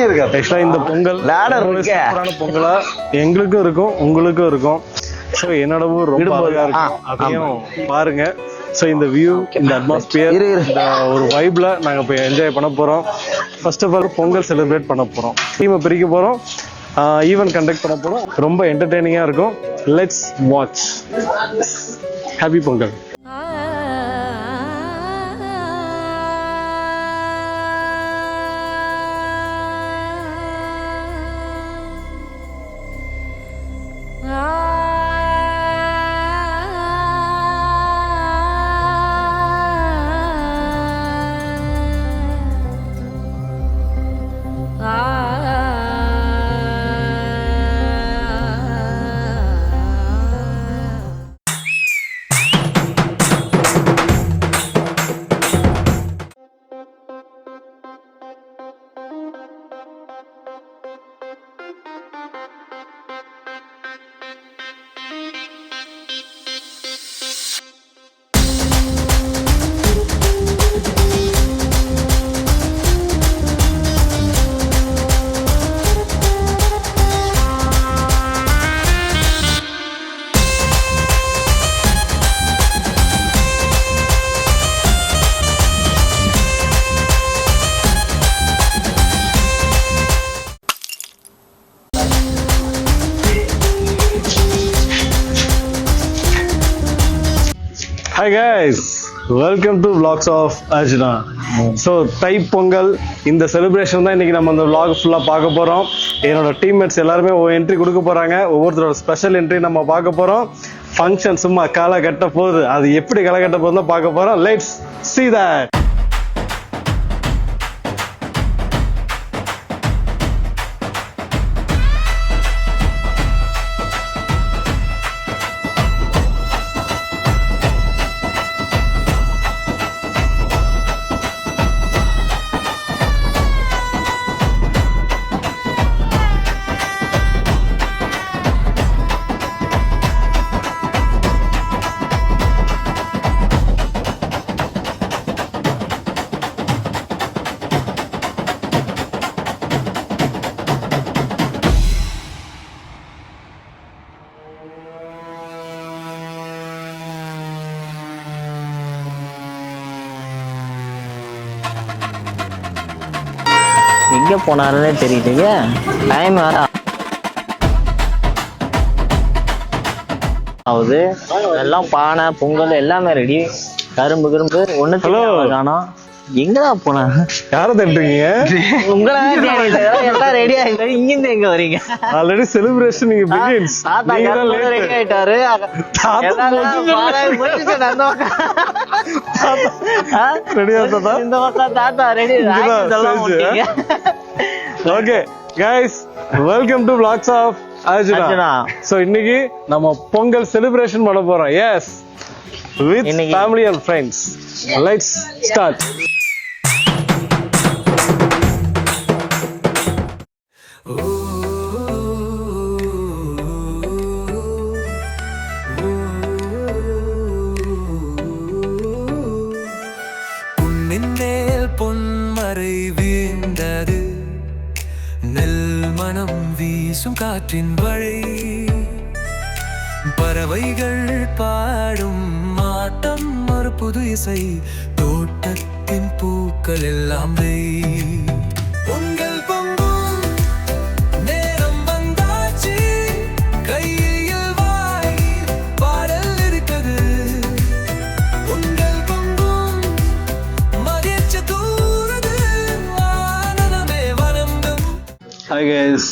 இருக்கு. ஆக்சுவலா இந்த பொங்கல் சூப்பரான பொங்கலா எங்களுக்கும் இருக்கும் உங்களுக்கும் இருக்கும். ஸோ என்னோடவும் ரொம்ப அழகா இருக்கும், அதையும் பாருங்க. ஸோ இந்த வியூ, இந்த அட்மாஸ்பியர், இந்த ஒரு வைப்ல நாங்கள் இப்போ என்ஜாய் பண்ண போகிறோம். First of all Pongal celebrate பண்ண போகிறோம், டீமை பிரிக்க போகிறோம், ஈவென்ட் கண்டக்ட் பண்ண போகிறோம். ரொம்ப என்டர்டெய்னிங்காக இருக்கும். Let's watch. Happy Pongal. Hi guys, welcome to Vlogs of Arjuna. So Thai Pongal இந்த செலிப்ரேஷன் தான் இன்னைக்கு நம்ம அந்த vlog ஃபுல்லாக பார்க்க போகிறோம். என்னோட டீம்மேட்ஸ் எல்லாருமே என்ட்ரி கொடுக்க போகிறாங்க. ஒவ்வொருத்தரோட ஸ்பெஷல் என்ட்ரி நம்ம பார்க்க போகிறோம். ஃபங்க்ஷன் சும்மா களை கட்ட போகுது, அது எப்படி களை கட்ட போகுதுன்னு தான் பார்க்க போகிறோம். Let's see that. எங்கே போனாருன்னே தெரியலையே. டைம் வேற ஆகுது. எல்லாம் பானை பொங்கல் எல்லாமே ரெடி. கரும்பு ஒண்ணு காணோம். எங்கதான் போனா? யாரை தட்டுறீங்க? உங்களை எல்லாம் ரெடி ஆகிட்டாரு. இங்கிருந்து எங்க வரீங்க? ஆல்ரெடி செலிப்ரேஷன் நீங்க பிகின்ஸ். தாத்தா ரெடி ஆயிட்டாரு. இந்த பக்கம் தாத்தா ready. Okay guys, welcome to Vlogs of Arjuna. So இன்னைக்கு நம்ம பொங்கல் செலிப்ரேஷன் பண்ண போறோம். Yes, with family and friends. Let's start. பொன்மறை வீழ்ந்தது, நெல் மனம் வீசும் காற்றின் வழி, பறவைகள் பாடும் ஆட்டம் ஒரு புது இசை, தோட்டத்தின் பூக்கள் எல்லாம் பொங்கல் பொங்கும் நேரம் வந்தாச்சு, கையில் வாய் பாடல் இருக்குது. பொங்கல் பொங்கும் மதியச்ச தூரது ஆனந்தமே வனங்கும். Hi guys,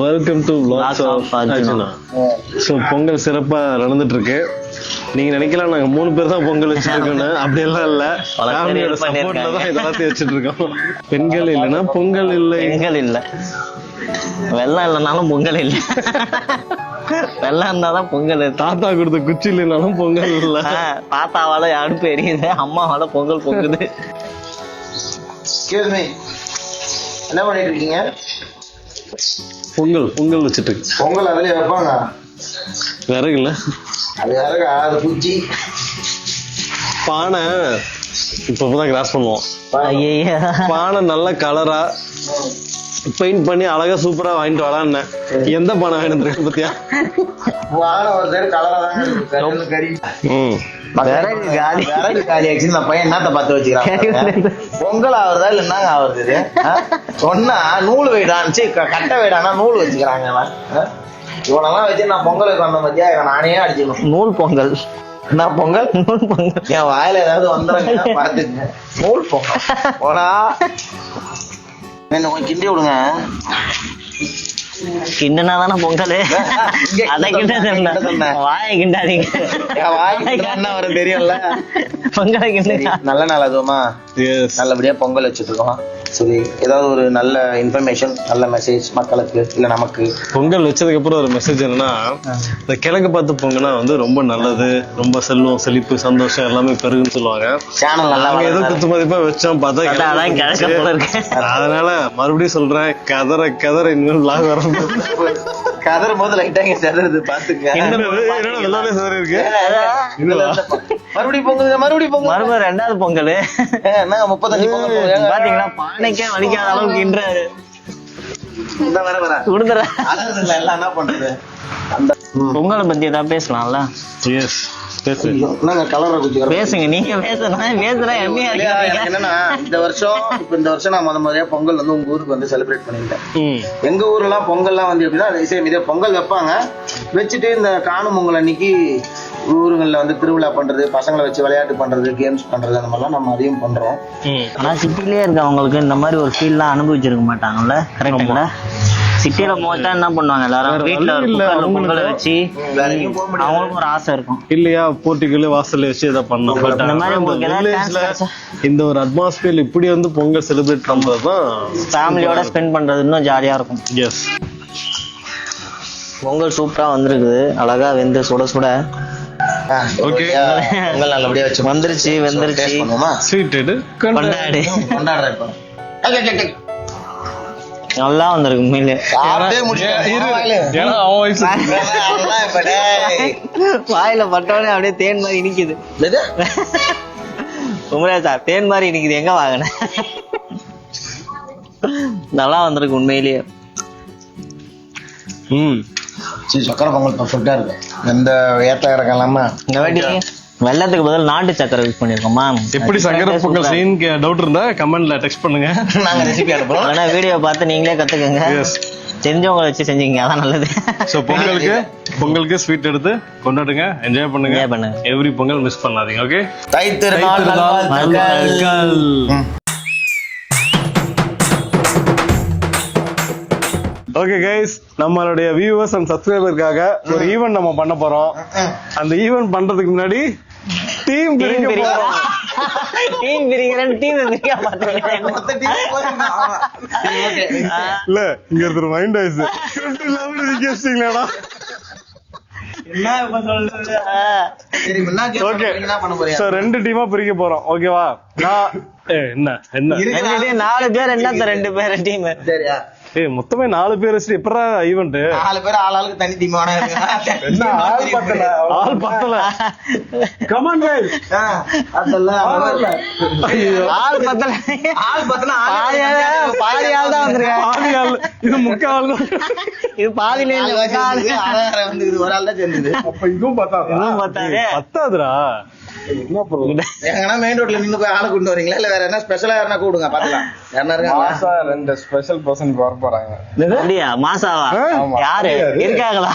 welcome to Vlogs of Arjuna. So Pongal சிறப்பாக நடந்துட்டு இருக்கு. நீங்க நினைக்கலாம் நாங்க 3 பேர் தான் பொங்கல் வச்சுருக்கோன்னு, அப்படியெல்லாம் இல்ல. ஃபேமிலியோட சப்போர்ட்ல தான் இதெல்லாத்தையும் வச்சுட்டு இருக்கோம். பெண்கள் இல்லைன்னா பொங்கல் இல்லை. பெண்கள் இல்லை, வெள்ளம் இல்லைனாலும் பொங்கல் இல்லை. வெள்ளம் இருந்தாதான் பொங்கல். தாத்தா கொடுத்த குச்சி இல்லைனாலும் பொங்கல் இல்லை. தாத்தாவால அடுப்பு எரியுது, அம்மாவால பொங்கல் பொங்குது. என்ன பண்ணிட்டு இருக்கீங்க? பொங்கல் வச்சுட்டு இருக்கு. பொங்கல் அதுலயே வைப்பாங்க. விறகு இல்ல, அது விறகா? அது குச்சி பானை. இப்பதான் கிராஸ் பண்ணுவோம். பானை நல்ல கலரா பெயிண்ட் பண்ணி அழகா சூப்பரா வாங்கிட்டு வரான்னு எந்த பானை வாங்கிட்டு பத்தியா வாழை ஒரு சைடு கலரா தான் கறி விறகு காலி. விறகு காலி ஆச்சு. இந்த பையன் என்னத்த பார்த்து வச்சுக்கிறான்? பொங்கல் ஆகுறதா இல்ல என்னங்க ஆகுறது இது? சொன்னா நூல் வைடான்னு கட்டை வைடானா நூல் வச்சுக்கிறாங்க. இவனெல்லாம் வச்சு நான் பொங்கலுக்கு வந்த மத்தியா நானே அடிச்சுக்கணும். நூல் பொங்கல். என்ன பொங்கல்? நூல் பொங்கல். என் வாயில ஏதாவது வந்துடுங்க பாத்துங்க. நூல் பொங்கல் போனா என்ன கொஞ்சம் கிண்டி விடுங்க. கிண்டனா தானே பொங்கல். அதை கிண்ட வாயை கிண்டாதீங்க. என் வாய்க்கு என்ன வரும் தெரியும்ல. பொங்கலை கிண்டுங்க. நல்ல நாள் அதுவுமா நல்லபடியா பொங்கல் வச்சுட்டு இருக்கோம். சரி, ஏதாவது ஒரு நல்ல இன்ஃபர்மேஷன், நல்ல மெசேஜ் மக்களுக்கு இல்ல நமக்கு. பொங்கல் வச்சதுக்கு அப்புறம் ஒரு மெசேஜ் என்னன்னா, இந்த கிழக்கு பார்த்து பொங்கல்னா வந்து ரொம்ப நல்லது, ரொம்ப செல்வம் செழிப்பு சந்தோஷம் எல்லாமே பெருகுன்னு சொல்லுவாங்க. சேனல் நல்லா ஏதோ குத்து மதிப்பா வச்சோம் பார்த்தா அதனால மறுபடியும் சொல்றேன், கதற கதற இன்னும் லாக் வரும். கதறும் போது லைட்டா இங்க செதறது பாத்துக்க. எல்லாமே சரி இருக்கு. மறுபடியும் பொங்கல் மறுபடியும் பொங்கல் மறுபடியும் ரெண்டாவது பொங்கல். என்ன 35 பொங்கல் பாத்தீங்கன்னா பானைக்கே வலிக்காத அளவுக்கு இன்றாரு. இந்த வர வர கொடுத்துற எல்லாம் என்ன பண்றது? பொங்கலை பத்தி ஏதாவது பேசலாம்ல? பேசுங்க, நீங்க பேசுறேன் என்னன்னா இந்த வருஷம் நான் முதல்ல பொங்கல் வந்து உங்க ஊருக்கு வந்து செலிப்ரேட் பண்ணிட்டேன். எங்க ஊர்லாம் பொங்கல்லாம் வந்து எப்படின்னா இதே பொங்கல் வைப்பாங்க, வச்சுட்டு இந்த காணும் பொங்கல் அன்னைக்கு ஊருங்கள்ல வந்து திருவிழா பண்றது, பசங்களை வச்சு விளையாட்டு பண்றது, கேம்ஸ் பண்றது, அந்த மாதிரிலாம் நம்ம அதையும் பண்றோம். ஆனா சிட்டிலேயே இருக்கவங்களுக்கு இந்த மாதிரி ஒரு ஃபீல்லாம் அனுபவிச்சிருக்க மாட்டாங்கல்ல? கரெக்டுங்களா? சிட்டியில மோஸ்டா என்ன பண்ணுவாங்க, எல்லாரும் வீட்டுல பொங்கலை வச்சு அவங்களுக்கும் ஒரு ஆசை இருக்கும் இல்லையா, போட்டிகள் வாசல்ல வச்சு இதை பண்ணோம். பட் இந்த மாதிரி இந்த ஒரு அட்மாஸ்பியர் இப்படி வந்து பொங்கல் செலிப்ரேட் பண்றதுதான் ஃபேமிலியோட ஸ்பெண்ட் பண்றது இன்னும் ஜாலியா இருக்கும். எஸ், பொங்கல் சூப்பரா வந்திருக்குது, அழகா வெந்து சுட சுட. ஓகே, பொங்கல் நல்லபடியா வச்சு வந்துருச்சு, வெந்துருச்சு. ஸ்வீட் எடு கொண்டாடு. கொண்டாடுறேன் இப்ப. நல்லா வந்திருக்கு உண்மையிலே. வாயில பட்டோடனே அப்படியே தேன் மாதிரி இனிக்குது. உண்மையா சார், தேன் மாதிரி இனிக்குது. எங்க வாங்கின? நல்லா வந்திருக்கு உண்மையிலேயே. சக்கரை பொங்கல் பர்ஃபெக்டா இருக்கு. எந்த ஏத்த இறக்கலாமா? இந்த வாட்டி வெள்ளத்துக்கு பதில் நாட்டு சக்கரை யூஸ் பண்ணிருக்கோமா? எப்படி சக்கரை பொங்கல் செய்யணும்னு டவுட் இருந்தா கமெண்ட்ல டெக்ஸ்ட் பண்ணுங்க, நாங்க ரெசிபி அனுப்புறோம். ஆனா வீடியோ பார்த்து நீங்களே கத்துக்கங்க. தெரிஞ்சவங்களை வச்சு செஞ்சீங்க, அதான் நல்லது. சோ பொங்கலுக்கு ஸ்வீட் எடுத்து கொண்டாடுங்க, என்ஜாய் பண்ணுங்க. எவ்ரி பொங்கல் மிஸ் பண்ணாதீங்க. ஓகே, தை திருநாள் நல்வாழ்த்துக்கள். ஓகே கைஸ், நம்மளுடைய வியூவர்ஸ் அண்ட் சப்ஸ்கிரைபருக்காக ஒரு ஈவென்ட் நம்ம பண்ண போறோம். அந்த ஈவென்ட் பண்றதுக்கு முன்னாடி டீம் பிரிக்க போறோம். டீம் பிரிக்கிறேன், டீம் பிரிக்க மாட்டேன். இல்ல, இங்க ஒருத்தர் மைண்ட் ஆயிடுச்சு, ஸ்கிரிப்ட் இல்லாம நீங்க கேஸ்டிங்களா? ஓகே, சோ 2 டீமா பிரிக்க போறோம். ஓகேவா? நான் என்ன 4 பேர் என்னத்த 2 பேர் டீம்? சரியா? மொத்தமே 4 பேர் வச்சு எப்படா ஈவென்ட்? 4 பேர் ஆளாளுக்கு தனி டீம் வேணா ஆள் பத்தல. கமான் கைஸ், அதெல்லாம் ஆள் பத்தல. பாதி ஆள் தான் வந்திருக்காங்க. இது முக்கால், இது பாதியில வந்து ஒரு ஆள் தான் சேர்ந்தது. அப்ப இதுவும் பத்தாதுடா. எங்கன்னா மெயின் ரோட்ல நின்னு போய் ஆளை கொண்டு வரீங்களா, இல்ல வேற என்ன ஸ்பெஷலா யாரா கூடுங்க பாக்கலாம். யாரா இருக்காங்க? 2 ஸ்பெஷல் பர்சன் வர போறாங்க. அப்படியா? மாசாவா? யாரு இருக்காங்களா?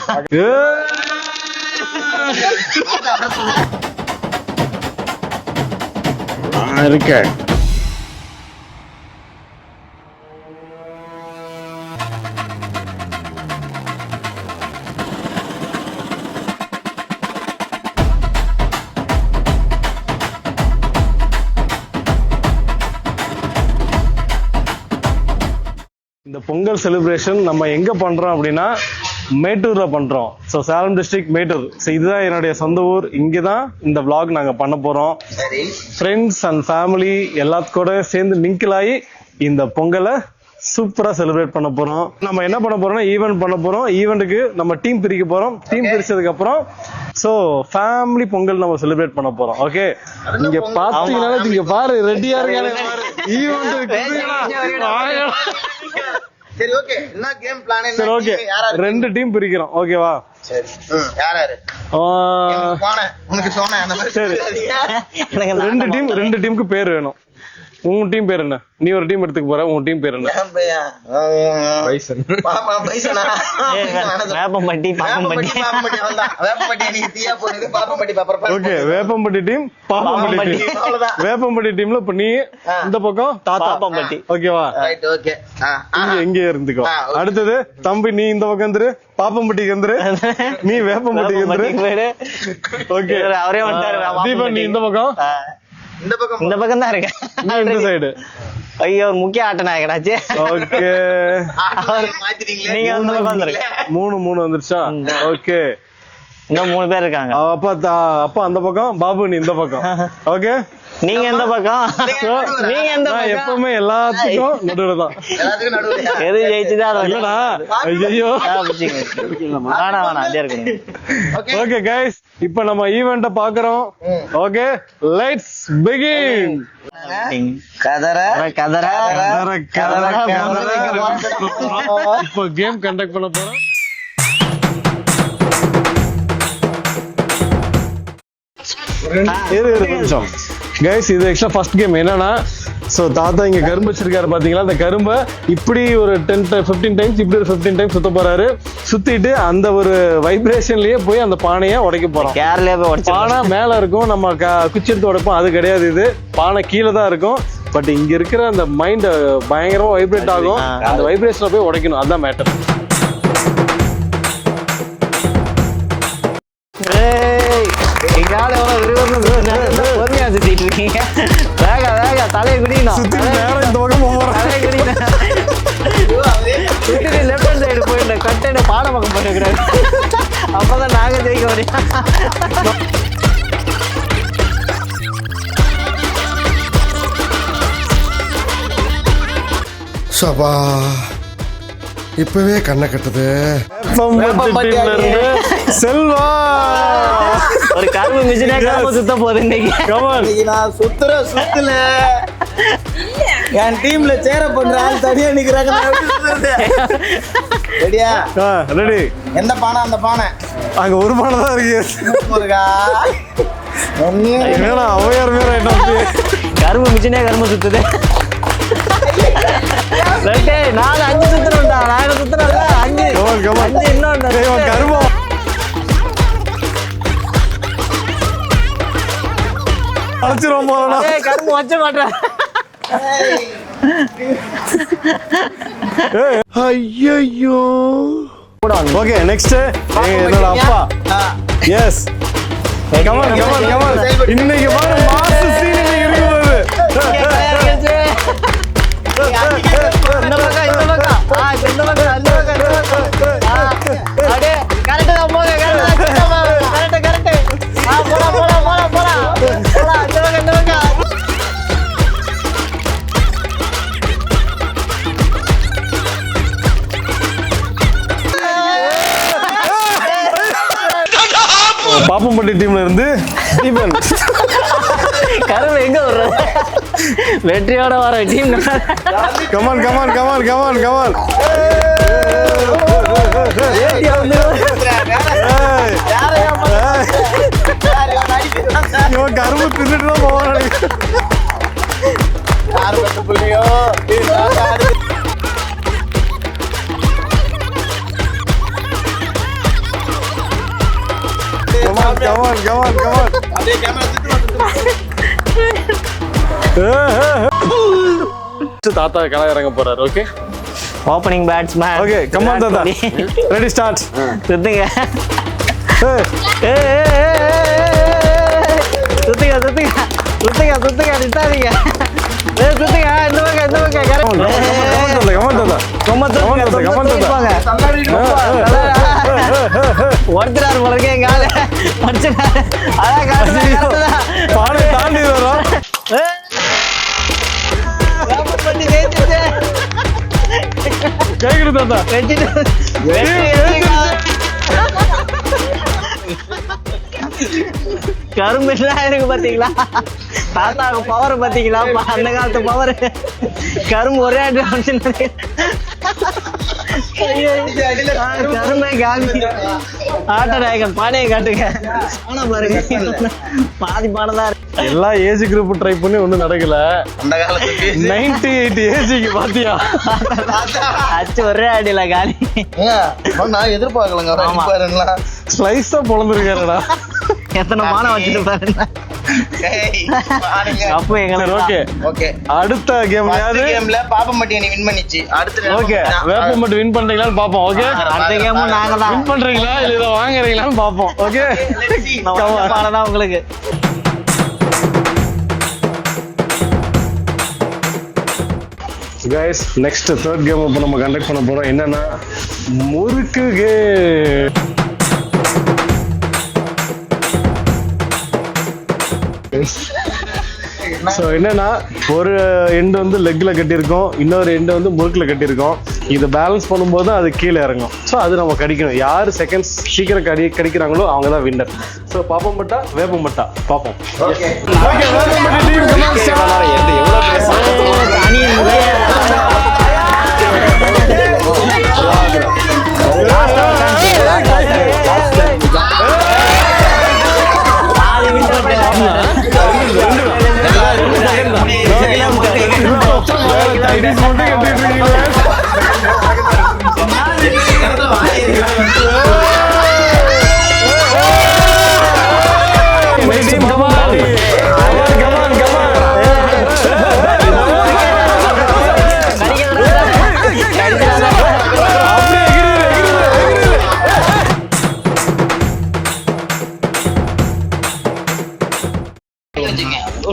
இருக்கேன். இந்த பொங்கல் செலிப்ரேஷன் நம்ம எங்க பண்றோம் அப்படின்னா மேட்டூர்ல பண்றோம். So Salem district Mettur. So இதுதான் என்னுடைய சொந்த ஊர். இங்கதான் இந்த vlog நாங்க பண்ண போறோம். ஃப்ரெண்ட்ஸ் அண்ட் ஃபேமிலி எல்லாத்துக்கூட சேர்ந்து மிங்கிள் ஆகி இந்த பொங்கலை சூப்பரா செலிப்ரேட் பண்ண போறோம். நம்ம என்ன பண்ண போறோம்னா ஈவென்ட் பண்ண போறோம். ஈவென்ட்டுக்கு நம்ம டீம் பிரிக்க போறோம். டீம் பிரிச்சதுக்கு அப்புறம் சோ ஃபேமிலி பொங்கல் நம்ம செலிப்ரேட் பண்ண போறோம். ஓகே, நீங்க பாத்தீங்கன்னா இங்க பாரு ரெடியா இருக்காங்க. ஈவென்ட் சரி ஓகே என்ன கேம் பிளான் சரி ஓகே, 2 டீம் பிரிக்கிறோம் ஓகேவா? சரி யாரு போனே உனக்கு சொன்னேன் அந்த மாதிரி சரி. எனக்கு 2 டீமுக்கு பேர் வேணும். உன் டீம் பேர் என்ன? நீ ஒரு டீம் எடுத்துக்க போற, உன் டீம் பேர் என்ன? Veppampatti Pappampatti. Okay, Veppampatti team Pappampatti team. Veppampatti டீம்ல இப்ப நீ இந்த பக்கம் தாத்தா பாப்பம்பட்டி. ஓகேவா? இங்க இருந்துக்கோ. அடுத்தது தம்பி நீ இந்த பக்கம் வந்துரு, பாப்பம்பட்டிக்கு வந்துரு, நீ வேப்பம்பட்டிக்கு வந்துரு. ஓகே, அவரே வந்துட்டாரு. தீபன் நீ இந்த பக்கம், இந்த பக்கம் தான் இருக்கு. நீ இந்த சைடு. ஐயோ, ஒரு முக்கிய ஆட்ட நாயகனாச்சு. ஓகே, நீங்க வந்து வந்துருங்க. 3 வந்துருச்சா? ஓகே, இன்னும் 3 பேர் இருக்காங்க. அப்ப அந்த பக்கம், பாபு நீ இந்த பக்கம். ஓகே, நீங்க எந்த பக்கம்? நீங்க எந்த நான் பக்கம்? எப்பவுமே எல்லாத்துக்கும் நடுவுல தான். எது ஜெயிச்சுதான் அது இல்லடா, ஐயோ. வேணாம் அதே இருக்கணும். ஓகே கைஸ், இப்ப நம்ம ஈவென்ட்ட பாக்குறோம். Okay, let's begin. இப்போ கேம் கண்டக்ட் பண்ண போறோம். இரு நிமிஷம் கைஸ், இது ஆக்சுவலா ஃபர்ஸ்ட் கேம். என்னன்னா, சோ தாத்தா இங்க கரும்பு வச்சிருக்காரு பாத்தீங்களா? அந்த கரும்பை இப்படி ஒரு 10-15 டைம்ஸ், இப்படி ஒரு 15 டைம்ஸ் சுத்த போறாரு. சுத்திட்டு அந்த ஒரு வைப்ரேஷன்லயே போய் அந்த பானையை உடைக்க போறோம். பானை மேல இருக்கும், நம்ம குச்சி எடுத்து உடைப்போம். அது கிடையாது, இது பானை கீழே தான் இருக்கும். பட் இங்க இருக்கிற அந்த மைண்ட் பயங்கரமா வைப்ரேட் ஆகும். அந்த வைப்ரேஷன்ல போய் உடைக்கணும், அதான் மேட்டர். பொறுமையா சுத்திட்டு இருக்கீங்க. வேக வேக தலையை குடிக்கணும். லெஃப்ட் ஹேண்ட் சைடு போயிட்டு கட்டை பாட பக்கம் போயிடக்கூடாது. அப்பதான் நாங்க ஜெயிக்க முடியும். சபா, இப்பவே கண்ணை கட்டுது. செல்வா, ஒரு கரும்பு மிஷினே கரும்பு சுத்த போகுது இன்னைக்கு. நான் சுத்துல என் டீம்ல சேர பண்ற ஆள் தனியா நிக்கிறாங்க. ரெடியா? ரெடி. எந்த பானை? அந்த பானை அங்க ஒரு பானை தான் இருக்கு. என்னடா அவையார் வேற என்ன? கரும்பு மிஷினே கரும்பு சுத்துது. 4 5 சுத்துறோம்டா. நான் சுத்துறேன்ல 5 இன்னும் கரும்பு அழைச்சிரும் போறா. கரும்பு வச்ச மாட்டேன். ஐயோ. ஓகே, நெக்ஸ்ட் என்னோட அப்பா. Yes, come on come on come on. இன்னைக்கு பாரு மாஸ் சீன் இருக்கு போகுது. இந்த பக்கம் இந்த பக்கம். இந்த பக்கம் அந்த பக்கம். அடே கரெக்ட் தான் போங்க. கரெக்ட். போடா. இந்த பக்கம். பாப்பம்பட்டி டீம்ல இருந்து தீபன். கரும்பு எங்க வர்றது? வெற்றியோட வர team. Come on come on come on come on come on. இவன் கரும்பு தின்னுட்டு தான் போவான். Come on. தாத்தா கலை இறங்க போறாரு. Okay, opening batsman. Okay, come on தாத்தா. Ready, start. சுத்துங்க. சுத்துங்க நிட்டாதீங்க. சுத்துங்க. இந்த பக்கம் ஒருத்தராரு போல இருக்கே எங்க ஆளு. பானை தாண்டி வரும். கேக்குது தாத்தா. கரும்பு இருக்கு பாத்தீங்களா? தாத்தாவுக்கு பவர் பாத்தீங்களா? அந்த காலத்து பவர். கரும்பு ஒரே கருமை காலி ஆட்ட நாயகன் பானையை காட்டுங்க ஆனா பாருங்க பாதி பானதான் இருக்கு. எல்லா ஏஜ் குரூப் ட்ரை பண்ணி ஒண்ணும் நடக்கல. அந்த காலத்துக்கு 98 ஏஜுக்கு பாத்தியா அச்சு ஒரே அடியில காலி. நான் எதிர்பார்க்கலங்க. ஸ்லைஸா பொழந்துருக்காருடா. எத்தனை மானை வச்சுட்டு பாருங்க. அப்போ எங்களை ஓகே ஓகே, அடுத்த கேம்ல பாப்பம்பட்டி அணி வின் பண்ணிச்சு. அடுத்து ஓகே வேப்பம்பட்டு வின் பண்றீங்களான்னு பாப்போம். ஓகே அடுத்த கேமும் நாங்க தான் வின் பண்றீங்களா இல்ல இதை வாங்குறீங்களான்னு பாப்போம். ஓகே பானதான் உங்களுக்கு. கைஸ் நெக்ஸ்ட் தேர்ட் கேம் இப்போ நம்ம கண்டக்ட் பண்ண போறோம். என்னன்னா முறுக்கு கேம். ஸோ என்னன்னா ஒரு எண்டு வந்து லெக்ல கட்டியிருக்கோம், இன்னொரு எண்டு வந்து முறுக்குல கட்டியிருக்கோம். இதை பேலன்ஸ் பண்ணும்போது அது கீழே இறங்கும். ஸோ அது நம்ம கடிக்கணும். யார் செகண்ட்ஸ் சீக்கிரம் கடிக்கிறாங்களோ அவங்க தான் வின்னர். ஸோ பாப்பம் பட்டா வேப்பம் பட்டா பார்ப்போம். ஓகே வேப்பம்பட்டி டீம்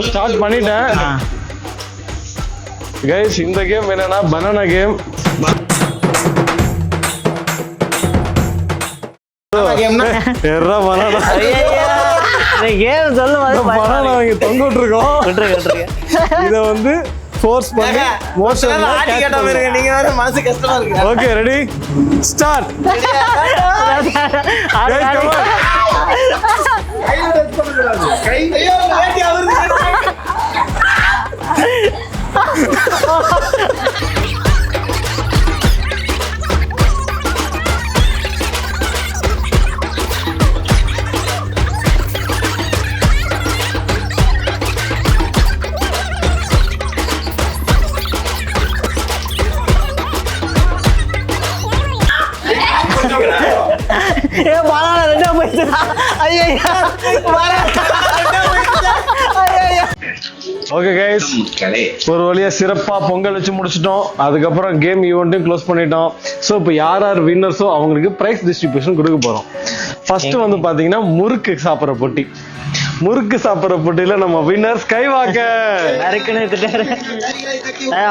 ஸ்டார்ட் பண்ணிட்டேன். கைஸ் இந்த கேம் என்னன்னா பனானா கேம். தொங்க விட்டுருக்கோம். இத வந்து ஃபோர்ஸ் பண்ணி மோஷன். நீங்க வேற மனசு கஷ்டமா இருக்கு. Okay ready start. Okay guys ஒரு வழியா சிறப்பா பொங்கல் வச்சு முடிச்சிட்டோம். அதுக்கப்புறம் கேம் ஈவெண்ட்டையும் க்ளோஸ் பண்ணிட்டோம். ஸோ இப்போ யார் யார் வின்னர்ஸோ அவங்களுக்கு பிரைஸ் டிஸ்ட்ரிபியூஷன் கொடுக்க போறோம். ஃபர்ஸ்ட் வந்து பாத்தீங்கன்னா முறுக்கு சாப்பிட்ற போட்டி. முறுக்கு சாப்பிட்ற போட்டியில நம்ம வின்னர் ஸ்கைவாக்க.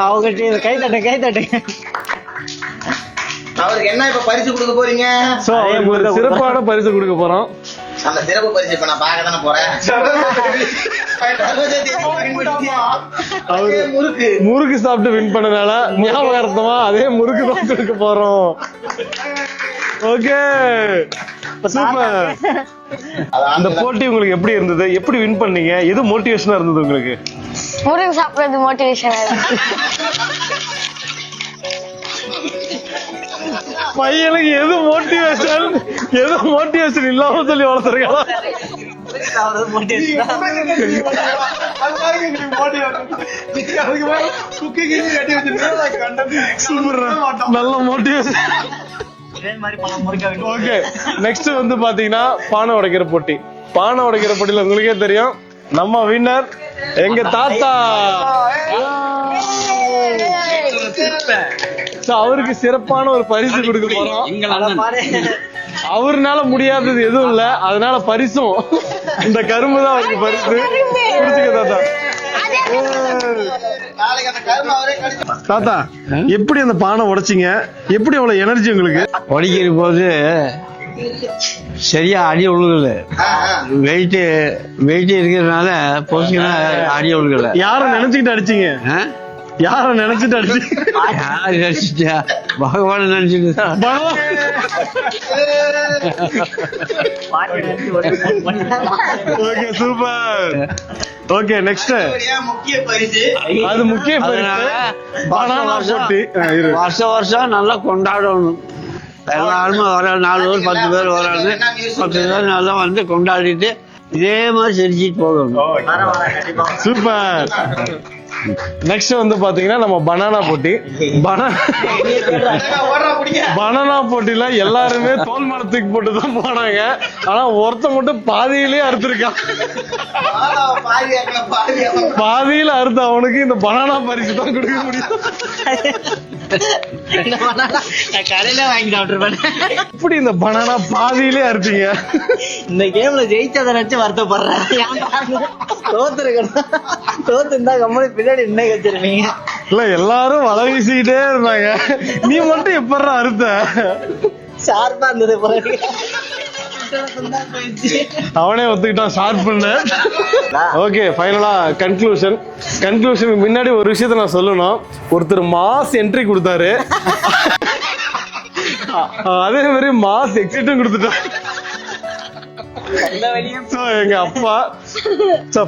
அவங்க கை தட்டு கை தட்டு. அவருக்கு என்ன இப்ப பரிசு கொடுக்க போறீங்க? சோ அவருக்கு ஒரு சிறப்பான பரிசு கொடுக்க போறோம். அந்த சிறப்பு பரிசு இப்ப நான் பார்க்க தானே போறேன். முறுக்கு சாப்பிட்டு வின் பண்ணனால ஞாபகார்த்தமா அதே முறுக்கு தான் கொடுக்க போறோம். Okay super. அந்த போட்டி உங்களுக்கு எப்படி இருந்தது? எப்படி வின் பண்ணீங்க? எது மோட்டிவேஷனா இருந்தது உங்களுக்கு? முருகன் சாப்பிடுறது மோட்டிவேஷன். பையனுக்கு எது மோட்டிவேஷன் இல்லாம சொல்லி வளர்த்துருக்கலாம். நல்ல மோட்டிவேஷன். ஓகே நெக்ஸ்ட் வந்து பாத்தீங்கன்னா பானை உடைக்கிற போட்டி. பானை உடைக்கிற போட்டியில உங்களுக்கே தெரியும் நம்ம வின்னர் எங்க தாத்தா. அவருக்கு சிறப்பான ஒரு பரிசு கொடுக்க போறோம். அவருனால முடியாதது எதுவும் இல்ல, அதனால பரிசும் இந்த கரும்பு தான் அவருக்கு பரிசு. புடிச்சுக்க தாத்தா. தாத்தா எப்படி அந்த பானை உடைச்சிங்க? எப்படி அவ்வளவு எனர்ஜி உங்களுக்கு? உடைக்கிற போது சரியா அடி ஒழுகல. வெயிட் இருக்கிறதுனால பொசுக்குனா அடி ஒழுகல. யார நினைச்சுக்கிட்டு அடிச்சீங்க? யார நினைச்சிட்டு அடிச்சு? யாரு நினைச்சிட்டா? பகவான நினைச்சிட்டு தான். Okay super. ஓகே நெக்ஸ்ட் முக்கிய பரிசு. அது முக்கிய பரிசு பனானா போட்டி. வருஷம் வருஷம் நல்லா கொண்டாடணும். எல்லாருமே வர 4 பேர் 10 பேர் வராது. 10 பேர் நல்லா வந்து கொண்டாடிட்டு இதே மாதிரி சிரிச்சிட்டு போகணும். சூப்பர். நெக்ஸ்ட் வந்து பாத்தீங்கன்னா நம்ம பனானா போட்டி. பனானா போட்டியில எல்லாருமே தோல் மரத்துக்கு போட்டு தான் போனாங்க. ஆனா ஒருத்த மட்டும் பாதியிலே அறுத்திருக்கான். பாதியில அறுத்த அவனுக்கு இந்த பனானா பரிசு தான் கொடுக்க முடியும். கடையில வாங்கி சாப்பிட்டுருப்பேன். இப்படி இந்த பனானா பாதியிலே அறுத்தீங்க. இந்த கேம்ல ஜெயிச்சதை நினைச்சு வருத்தப்படுறேன். தோத்துருந்தா கம்மி பின்னாடி இன்னைக்கு வச்சிருப்பீங்க. இல்ல எல்லாரும் வலை வீசிக்கிட்டே இருந்தாங்க. நீ மட்டும் எப்படா அறுத்த? ஷார்ப்பா இருந்தது. அவனே ஒத்துக்கிட்டான் ஷார்ப்னு. ஓகே, ஃபைனலா கன்க்ளூஷன் முன்னாடி ஒரு விஷயத்த நான் சொல்லணும். ஒருத்தர் மாஸ் என்ட்ரி கொடுத்தாரு, அதே மாதிரி மாஸ் எக்ஸிட்டும் கொடுத்துட்டாரு. எங்க அப்பா.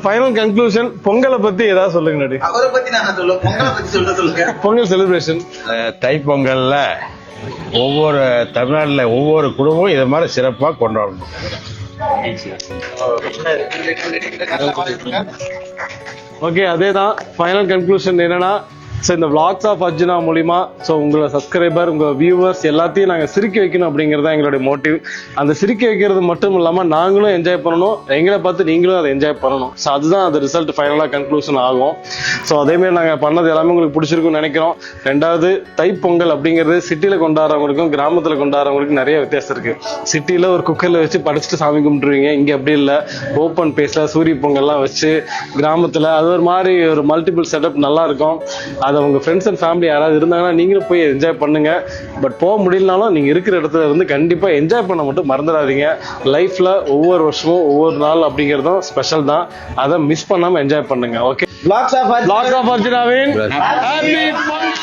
ஃபைனல் கன்க்ளூஷன், பொங்கலை பத்தி ஏதாவது சொல்லுங்க. அவரை பத்தி நான் சொல்லுவேன், பொங்கலை பத்தி சொல்லுங்க. பொங்கல் செலிப்ரேஷன், தைப்பொங்கல்ல ஒவ்வொரு தமிழ்நாட்டுல ஒவ்வொரு குடும்பமும் இதை மாதிரி சிறப்பா கொண்டாடணும். ஓகே, அதேதான் ஃபைனல் கன்க்ளூஷன். என்னன்னா, ஸோ இந்த vlogs ஆஃப் அர்ஜுனா மூலிமா உங்களை சப்ஸ்கிரைபர், உங்கள் வியூவர்ஸ் எல்லாத்தையும் நாங்கள் சிரிக்க வைக்கணும் அப்படிங்கிறது தான் எங்களுடைய மோட்டிவ். அந்த சிரிக்க வைக்கிறது மட்டும் இல்லாமல் நாங்களும் என்ஜாய் பண்ணணும், எங்களை பார்த்து நீங்களும் அதை என்ஜாய் பண்ணணும். ஸோ அதுதான் அது ரிசல்ட் ஃபைனலாக கன்க்ளூஷன் ஆகும். ஸோ அதேமாரி நாங்கள் பண்ணது எல்லாமே உங்களுக்கு பிடிச்சிருக்குன்னு நினைக்கிறோம். ரெண்டாவது, தைப்பொங்கல் அப்படிங்கிறது சிட்டியில் கொண்டாடுறவங்களுக்கும் கிராமத்தில் கொண்டாடுறவங்களுக்கும் நிறைய வித்தியாசம் இருக்குது. சிட்டியில் ஒரு குக்கரில் வச்சு படைச்சிட்டு சாமி கும்பிட்டுருவீங்க. இங்கே அப்படி இல்லை, ஓப்பன் பேஸில் சூரிய பொங்கல்லாம் வச்சு கிராமத்தில் அது ஒரு மாதிரி ஒரு மல்டிபிள் செட்டப் நல்லா இருக்கும். அதை உங்க ஃப்ரெண்ட்ஸ் அண்ட் ஃபேமிலி யாராவது இருந்தாங்கன்னா நீங்களும் போய் என்ஜாய் பண்ணுங்க. பட் போக முடியலனாலும் நீங்க இருக்கிற இடத்துல இருந்து கண்டிப்பா என்ஜாய் பண்ண மட்டும் மறந்துடாதீங்க. லைஃப்ல ஒவ்வொரு வருஷமும் ஒவ்வொரு நாள் அப்படிங்கிறதும் ஸ்பெஷல் தான். அதை மிஸ் பண்ணாம என்ஜாய் பண்ணுங்க. Okay, Vlogs of Vlogs of Arjunaவின் ஹாப்பி பொங்கல்.